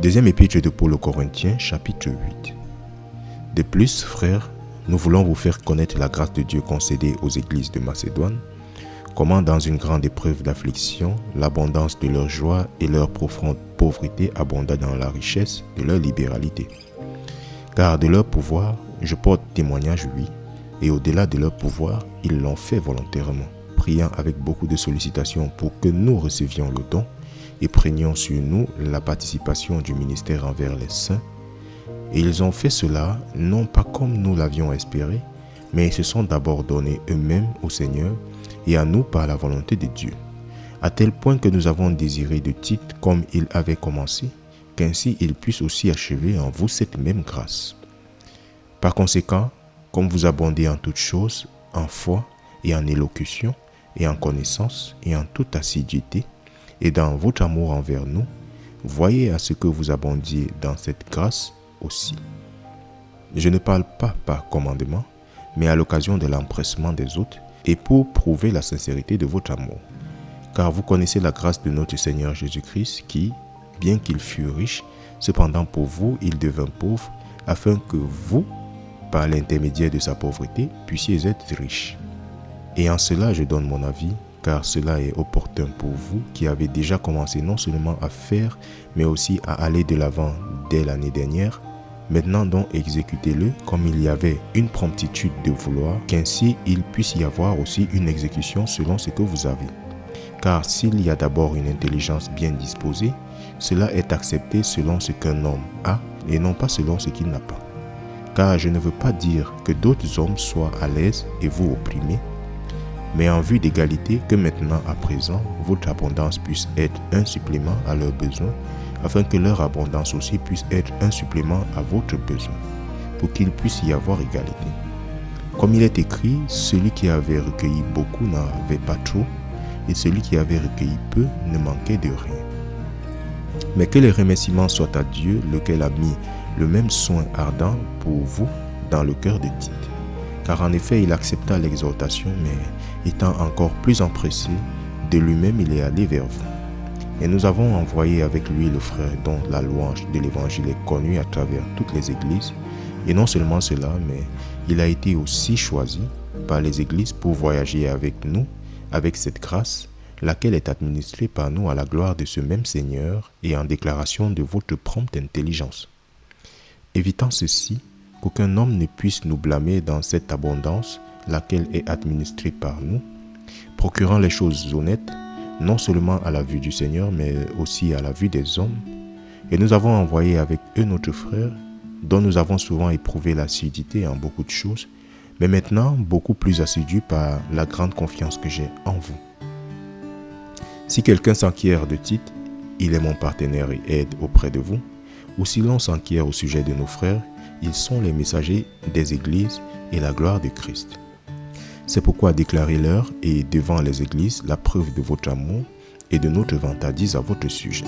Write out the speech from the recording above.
Deuxième épître de Paul aux Corinthiens, chapitre 8. De plus, frères, nous voulons vous faire connaître la grâce de Dieu concédée aux églises de Macédoine, comment dans une grande épreuve d'affliction, l'abondance de leur joie et leur profonde pauvreté abonda dans la richesse de leur libéralité. Car de leur pouvoir, je porte témoignage, oui, et au-delà de leur pouvoir, ils l'ont fait volontairement, priant avec beaucoup de sollicitations pour que nous recevions le don et prenions sur nous la participation du ministère envers les saints. Et ils ont fait cela, non pas comme nous l'avions espéré, mais ils se sont d'abord donnés eux-mêmes au Seigneur et à nous par la volonté de Dieu, à tel point que nous avons désiré de Tite comme il avait commencé, qu'ainsi il puisse aussi achever en vous cette même grâce. Par conséquent, comme vous abondez en toutes choses, en foi et en élocution et en connaissance et en toute assiduité, et dans votre amour envers nous, voyez à ce que vous abondiez dans cette grâce aussi. Je ne parle pas par commandement, mais à l'occasion de l'empressement des autres et pour prouver la sincérité de votre amour. Car vous connaissez la grâce de notre Seigneur Jésus-Christ qui, bien qu'il fût riche, cependant pour vous, il devint pauvre, afin que vous, par l'intermédiaire de sa pauvreté, puissiez être riches. Et en cela, je donne mon avis, car cela est opportun pour vous qui avez déjà commencé non seulement à faire, mais aussi à aller de l'avant dès l'année dernière. Maintenant donc exécutez-le comme il y avait une promptitude de vouloir, qu'ainsi il puisse y avoir aussi une exécution selon ce que vous avez. Car s'il y a d'abord une intelligence bien disposée, cela est accepté selon ce qu'un homme a et non pas selon ce qu'il n'a pas. Car je ne veux pas dire que d'autres hommes soient à l'aise et vous opprimés, mais en vue d'égalité que maintenant à présent, votre abondance puisse être un supplément à leurs besoins, afin que leur abondance aussi puisse être un supplément à votre besoin, pour qu'il puisse y avoir égalité. Comme il est écrit, celui qui avait recueilli beaucoup n'en avait pas trop, et celui qui avait recueilli peu ne manquait de rien. Mais que les remerciements soient à Dieu, lequel a mis le même soin ardent pour vous dans le cœur de Tite. Car en effet, il accepta l'exhortation, mais étant encore plus empressé, de lui-même il est allé vers vous. Et nous avons envoyé avec lui le frère dont la louange de l'évangile est connue à travers toutes les églises. Et non seulement cela, mais il a été aussi choisi par les églises pour voyager avec nous, avec cette grâce, laquelle est administrée par nous à la gloire de ce même Seigneur et en déclaration de votre prompte intelligence. Évitant ceci, qu'aucun homme ne puisse nous blâmer dans cette abondance, laquelle est administrée par nous, procurant les choses honnêtes, non seulement à la vue du Seigneur, mais aussi à la vue des hommes. Et nous avons envoyé avec eux notre frère, dont nous avons souvent éprouvé l'assiduité en beaucoup de choses, mais maintenant beaucoup plus assidu par la grande confiance que j'ai en vous. Si quelqu'un s'enquiert de Tite, il est mon partenaire et aide auprès de vous, ou si l'on s'enquiert au sujet de nos frères, ils sont les messagers des églises et la gloire de Christ. C'est pourquoi déclarez-leur et devant les églises la preuve de votre amour et de notre vantardise à votre sujet.